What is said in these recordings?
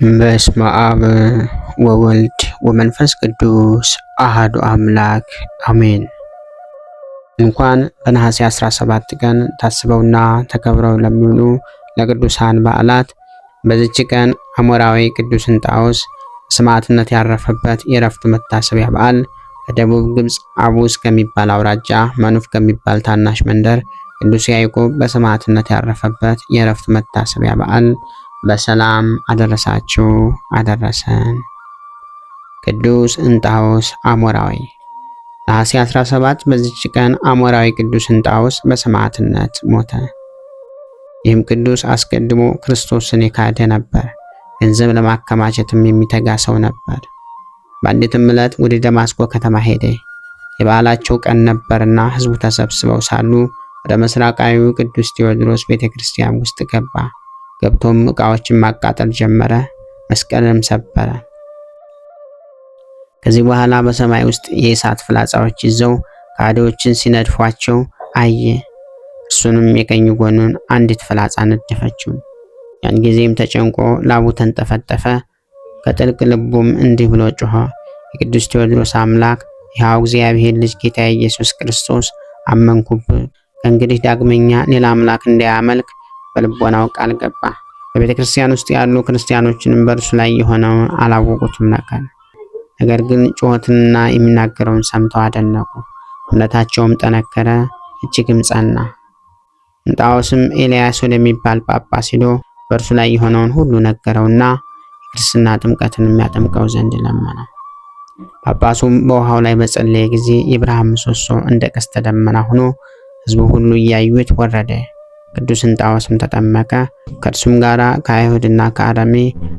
በስመ አብ ወወልድ ወመንፈስ ቅዱስ አሐዱ አምላክ አሜን። እንኳን በነሐሴ 17 ቀን ታስበውና ተከብረው ለሚውሉ ለቅዱሳን በዓላት በዚች ቀን አሞራዊ ቅዱስ እንጣዖስ ሰማዕትነት ያረፈበት የዕረፍቱ መታሰቢያ በዓል ከደቡብ ግብጽ አቡስ ከሚባል አውራጃ መኑፍ ከሚባል ታናሽ መንደር ቅዱስ ያዕቆብ በሰማዕትነት ያረፈበት የዕረፍቱ መታሰቢያ በዓል በሰላም አደረሳችሁ አደረሰን። ቅዱስ እንጣዖስ አሞራዊ። ነሐሴ 17 በዚች ቀን አሞራዊ ቅዱስ እንጣዖስ በሰማዕትነት ሞተ። ይህም ቅዱስ አስቀድሞ ክርስቶስን የካደ ነበር። ገንዘብ ለማከማቸትም የሚተጋ ሰው ነበር። በአንዲትም ዕለት ወደ ደማስቆ ከተማ ሄደ። የበዓላቸው ቀን ነበርና ሕዝቡ ተሰብስበው ሳሉ ወደ ምስራቃዊው ቅዱስ ቴዎድሮስ ቤተክርስቲያን ውስጥ ገባ። ገብቶም ዕቃዎችን ማቃጠል ጀመረ። መስቀልንም ሰበረ። ከዚህ በኋላ በሰማይ ውስጥ የእሳት ፍላጻዎች ይዘው ከሃዲዎችን ሲነድፏቸው አየ። እሱንም የቀኝ ጎኑን አንዲት ፍላጻ ነደፈችው። ያን ጊዜም ተጨንቆ ላቡ ተንጠፈጠፈ። ከጥልቅ ልቡም እንዲህ ብሎ ጮኸ፣ የቅዱስ ቴዎድሮስ አምላክ ይኸው እግዚአብሔር ልጅ ጌታ ኢየሱስ ክርስቶስ አመንኩብህ። ከእንግዲህ ዳግመኛ ሌላ አምላክ እንዳያመልክ በልቦናው ቃል ገባ። በቤተ ክርስቲያን ውስጥ ያሉ ክርስቲያኖችንም በእርሱ ላይ የሆነውን አላወቁትም ነበር። ነገር ግን ጩኸትንና የሚናገረውን ሰምተው አደነቁ። እምነታቸውም ጠነከረ፣ እጅግም ጸና። እንጣዖስም ኤልያስ ወደሚባል ጳጳስ ሄዶ በእርሱ ላይ የሆነውን ሁሉ ነገረውና የክርስትና ጥምቀትን የሚያጠምቀው ዘንድ ለመነው። ጳጳሱም በውሃው ላይ በጸለየ ጊዜ የብርሃን ምሰሶ እንደ ቀስተ ደመና ሆኖ ሕዝቡ ሁሉ እያዩት ወረደ። ቅዱስ እንጣዖስም ተጠመቀ። ከእርሱም ጋር ከአይሁድና ከአረሜ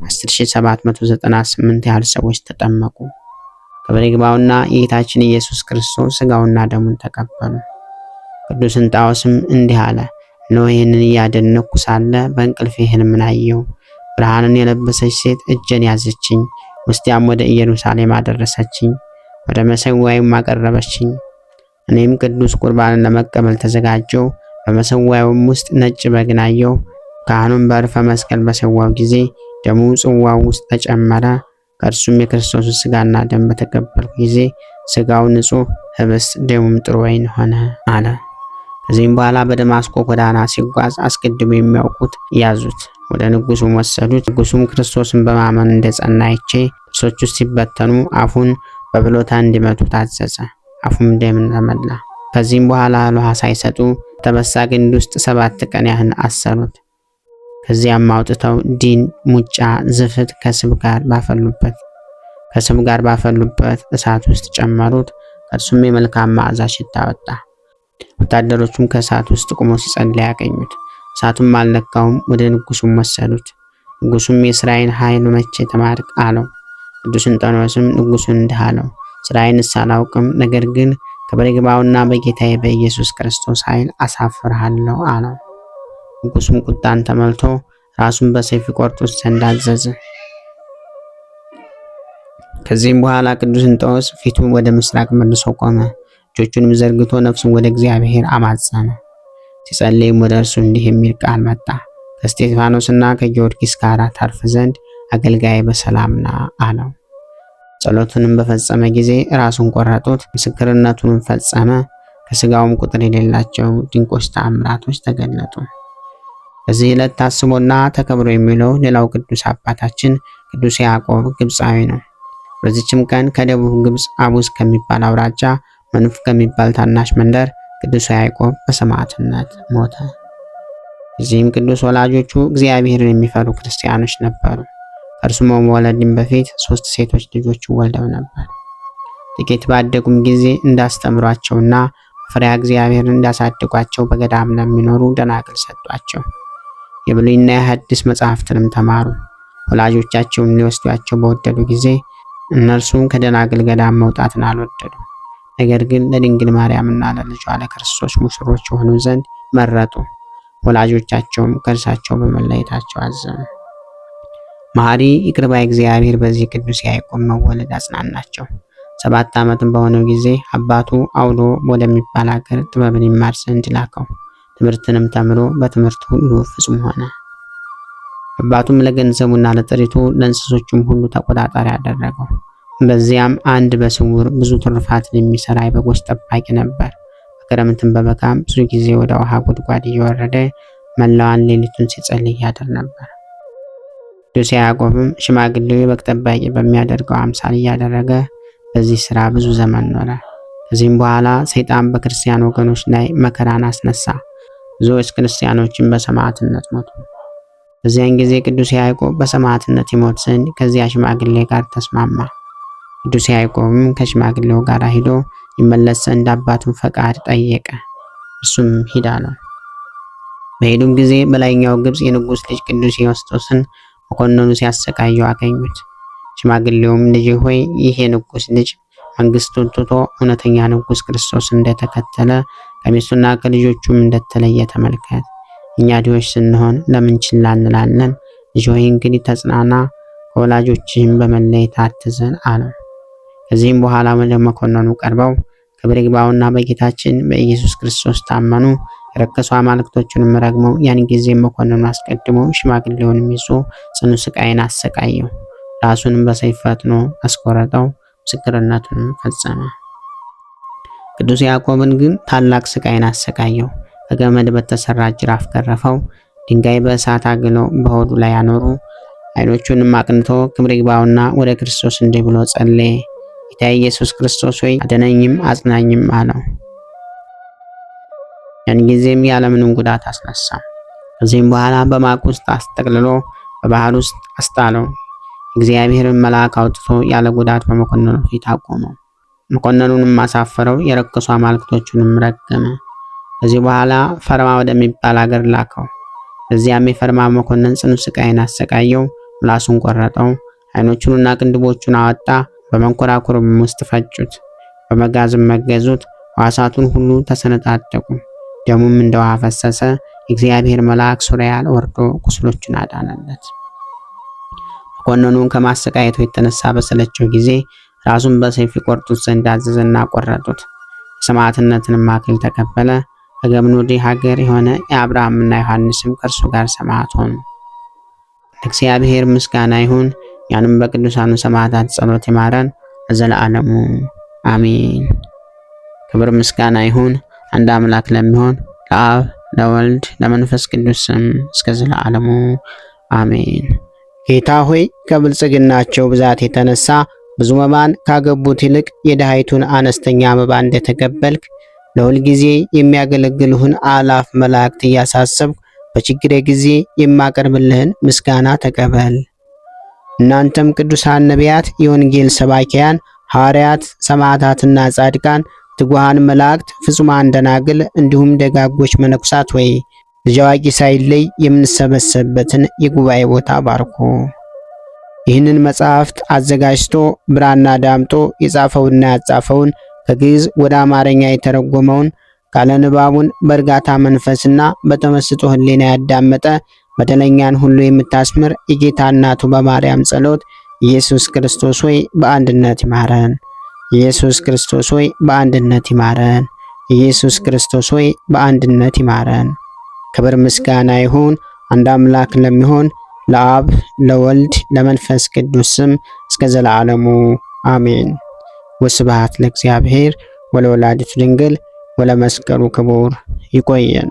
10798 ያህል ሰዎች ተጠመቁ። ክብር ይግባውና የጌታችን ኢየሱስ ክርስቶስ ሥጋውና ደሙን ተቀበሉ። ቅዱስ እንጣዖስም እንዲህ አለ፣ እነሆ ይህንን እያደነኩ ሳለ በእንቅልፌ ሕልምን አየሁ። ብርሃንን የለበሰች ሴት እጄን ያዘችኝ፣ ውስጤም ወደ ኢየሩሳሌም አደረሰችኝ። ወደ መሠዊያውም አቀረበችኝ። እኔም ቅዱስ ቁርባንን ለመቀበል ተዘጋጀው። በመሠዊያውም ውስጥ ነጭ በግን አየሁ። ካህኑም በዕርፈ መስቀል በሰዋው ጊዜ ደሙ ጽዋው ውስጥ ተጨመረ። ከእርሱም የክርስቶስን ሥጋና ደም በተቀበልኩ ጊዜ ሥጋው ንጹሕ ኅብስት፣ ደሙም ጥሩ ወይን ሆነ አለ። ከዚህም በኋላ በደማስቆ ጎዳና ሲጓዝ አስቀድሞ የሚያውቁት ያዙት፣ ወደ ንጉሡም ወሰዱት። ንጉሡም ክርስቶስን በማመን እንደጸና አይቼ ጥርሶቹ ሲበተኑ አፉን በብሎታ እንዲመቱ ታዘዘ። አፉም ደምን ተመላ። ከዚህም በኋላ ውሃ ሳይሰጡ ተበሳ ግንድ ውስጥ 7 ቀን ያህል አሰሩት። ከዚያም አውጥተው ዲን፣ ሙጫ፣ ዝፍት ከስብ ጋር ባፈሉበት እሳት ውስጥ ጨመሩት። ከእርሱም የመልካም መዓዛ ሽታ ወጣ። ወታደሮቹም ከእሳት ውስጥ ቆመው ሲጸልይ ያገኙት። እሳቱም አልነካውም። ወደ ንጉሡም ወሰዱት። ንጉሡም የሥራዬን ኃይል መቼ ተማርክ አለው። ቅዱስ እንጣዖስም ንጉሡን እንዲህ አለው፣ ሥራዬንስ አላውቅም፣ ነገር ግን ክብር ይግባውና በጌታዬ በኢየሱስ ክርስቶስ ኃይል አሳፍርሃለሁ አለው። ንጉሡም ቁጣን ተመልቶ ራሱን በሰይፍ ይቆርጡት ዘንድ አዘዘ። ከዚህም በኋላ ቅዱስ እንጣዖስ ፊቱን ወደ ምስራቅ መልሶ ቆመ። እጆቹንም ዘርግቶ ነፍሱን ወደ እግዚአብሔር አማጸነ። ሲጸልይም ወደ እርሱ እንዲህ የሚል ቃል መጣ፣ ከእስጢፋኖስና ከጊዮርጊስ ጋር ታርፍ ዘንድ አገልጋይ በሰላም ና አለው። ጸሎቱንም በፈጸመ ጊዜ ራሱን ቆረጡት። ምስክርነቱንም ፈጸመ። ከሥጋውም ቁጥር የሌላቸው ድንቆች ተአምራቶች ተገለጡ። በዚህ ዕለት ታስቦና ተከብሮ የሚውለው ሌላው ቅዱስ አባታችን ቅዱስ ያዕቆብ ግብፃዊ ነው። በዚችም ቀን ከደቡብ ግብጽ አቡስ ከሚባል አውራጃ መኑፍ ከሚባል ታናሽ መንደር ቅዱስ ያዕቆብ በሰማዕትነት ሞተ። እዚህም ቅዱስ ወላጆቹ እግዚአብሔርን የሚፈሩ ክርስቲያኖች ነበሩ። ከእርሱ መወለድም በፊት 3 ሴቶች ልጆች ወልደው ነበር። ጥቂት ባደጉም ጊዜ እንዳስተምሯቸውና ፍሬያ እግዚአብሔርን እንዳሳድጓቸው በገዳም ለሚኖሩ ደናግል ሰጧቸው። የብሉይና የሐዲስ መጻሕፍትንም ተማሩ። ወላጆቻቸውን ሊወስዷቸው በወደዱ ጊዜ እነርሱም ከደናግል ገዳም መውጣትን አልወደዱም። ነገር ግን ለድንግል ማርያምና ለልጇ ለክርስቶስ ሙሽሮች የሆኑ ዘንድ መረጡ። ወላጆቻቸውም ከእርሳቸው በመለየታቸው አዘኑ። መሐሪ ይቅር ባይ እግዚአብሔር በዚህ ቅዱስ ያዕቆብ መወለድ አጽናናቸው። 7 ዓመትም በሆነው ጊዜ አባቱ አውሎ ወደሚባል ሀገር ጥበብን ይማር ዘንድ ላከው። ትምህርትንም ተምሮ በትምህርት ሁሉ ፍጹም ሆነ። አባቱም ለገንዘቡና ለጥሪቱ ለእንስሶቹም ሁሉ ተቆጣጣሪ አደረገው። በዚያም አንድ በስውር ብዙ ትሩፋትን የሚሰራ የበጎች ጠባቂ ነበር። በክረምትም በበጋም ብዙ ጊዜ ወደ ውሃ ጉድጓድ እየወረደ መላዋን ሌሊቱን ሲጸልይ ያድር ነበር። ቅዱስ ያዕቆብም ሽማግሌው የበግ ጠባቂ በሚያደርገው አምሳል እያደረገ በዚህ ስራ ብዙ ዘመን ኖረ። ከዚህም በኋላ ሰይጣን በክርስቲያን ወገኖች ላይ መከራን አስነሳ። ብዙዎች ክርስቲያኖችን በሰማዕትነት ሞቱ። በዚያን ጊዜ ቅዱስ ያዕቆብ በሰማዕትነት ይሞት ዘንድ ከዚያ ሽማግሌ ጋር ተስማማ። ቅዱስ ያዕቆብም ከሽማግሌው ጋር ሂዶ ይመለስ ዘንድ አባቱን ፈቃድ ጠየቀ። እርሱም ሂድ አለው። በሄዱም ጊዜ በላይኛው ግብጽ የንጉሥ ልጅ ቅዱስ ዮስጦስን መኮንኑ ሲያሰቃየው አገኙት። ሽማግሌውም ልጅ ሆይ ይህ የንጉሥ ልጅ መንግስቱን ትቶ እውነተኛ ንጉሥ ክርስቶስ እንደተከተለ ከሚስቱና ከልጆቹም እንደተለየ ተመልከት። እኛ ድሆች ስንሆን ለምን ችላ እንላለን? ልጅ ሆይ እንግዲህ ተጽናና፣ ከወላጆችህም በመለየት አትዘን አለው። ከዚህም በኋላ ወደ መኮንኑ ቀርበው ክብር ይግባውና በጌታችን በኢየሱስ ክርስቶስ ታመኑ። የረከሱ አማልክቶቹንም ረግመው ያን ጊዜ መኮንኑ አስቀድሞ ሽማግሌውንም ይዞ ጽኑ ስቃይን አሰቃየው። ራሱንም በሰይፍ ፈትኖ አስቆረጠው። ምስክርነቱንም ፈጸመ። ቅዱስ ያዕቆብን ግን ታላቅ ስቃይን አሰቃየው። በገመድ በተሰራ ጅራፍ ገረፈው። ድንጋይ በእሳት አግለው በሆዱ ላይ አኖሩ። ዓይኖቹንም አቅንቶ ክብር ይግባውና ወደ ክርስቶስ እንዲህ ብሎ ጸለየ። ጌታ ኢየሱስ ክርስቶስ ሆይ አድነኝም አጽናኝም አለው። ያን ጊዜም ያለምንም ጉዳት አስነሳ። ከዚህም በኋላ በማቅ ውስጥ አስጠቅልሎ በባህር ውስጥ አስጣለው። እግዚአብሔርን መልአክ አውጥቶ ያለ ጉዳት በመኮንኑ ፊት አቆመው። መኮንኑንም አሳፈረው። የረከሱ አማልክቶቹንም ረገመ። ከዚህ በኋላ ፈርማ ወደሚባል አገር ላከው። በዚያም የፈርማ መኮንን ጽኑ ስቃይን አሰቃየው። ምላሱን ቆረጠው። ዓይኖቹንና ቅንድቦቹን አወጣ። በመንኮራኩርም ውስጥ ፈጩት። በመጋዝም መገዙት። ሕዋሳቱን ሁሉ ተሰነጣጠቁ። ደሙም እንደ ውሃ ፈሰሰ። የእግዚአብሔር መልአክ ሱሪያል ወርዶ ቁስሎቹን አዳነለት። መኮንኑን ከማሰቃየቱ የተነሳ በሰለቸው ጊዜ ራሱን በሰይፍ ይቆርጡት ዘንድ አዘዘና ቆረጡት። የሰማዕትነትንም አክሊል ተቀበለ። ከገምኑድ ሀገር የሆነ የአብርሃምና ዮሐንስም ከእርሱ ጋር ሰማዕት ሆኑ። ለእግዚአብሔር ምስጋና ይሁን። ያንም በቅዱሳኑ ሰማዕታት ጸሎት ይማረን ለዘለዓለሙ አሜን። ክብር ምስጋና ይሁን አንድ አምላክ ለሚሆን ለአብ ለወልድ ለመንፈስ ቅዱስ ስም እስከ ዘለዓለሙ አሜን። ጌታ ሆይ ከብልጽግናቸው ብዛት የተነሳ ብዙ መባን ካገቡት ይልቅ የድሃይቱን አነስተኛ መባ እንደተቀበልክ ለሁል ጊዜ የሚያገለግሉህን አላፍ መላእክት እያሳሰብኩ በችግሬ ጊዜ የማቀርብልህን ምስጋና ተቀበል። እናንተም ቅዱሳን ነቢያት፣ የወንጌል ሰባኪያን ሐዋርያት፣ ሰማዕታትና ጻድቃን፣ ትጉሃን መላእክት፣ ፍጹማን ደናግል እንዲሁም ደጋጎች መነኩሳት ወይ ልጅ አዋቂ ሳይለይ የምንሰበሰብበትን የጉባኤ ቦታ ባርኮ ይህንን መጽሐፍት አዘጋጅቶ ብራና ዳምጦ የጻፈውና ያጻፈውን ከግዕዝ ወደ አማርኛ የተረጎመውን ቃለ ንባቡን በእርጋታ መንፈስና በተመስጦ ሕሊና ያዳመጠ በደለኛን ሁሉ የምታስምር የጌታ እናቱ በማርያም ጸሎት ኢየሱስ ክርስቶስ ሆይ በአንድነት ይማረን። ኢየሱስ ክርስቶስ ሆይ በአንድነት ይማረን። ኢየሱስ ክርስቶስ ሆይ በአንድነት ይማረን። ክብር ምስጋና ይሁን አንድ አምላክ ለሚሆን ለአብ ለወልድ ለመንፈስ ቅዱስ ስም እስከ ዘለዓለሙ አሜን። ወስብሐት ለእግዚአብሔር ወለወላዲቱ ድንግል ወለመስቀሉ ክቡር። ይቆየን።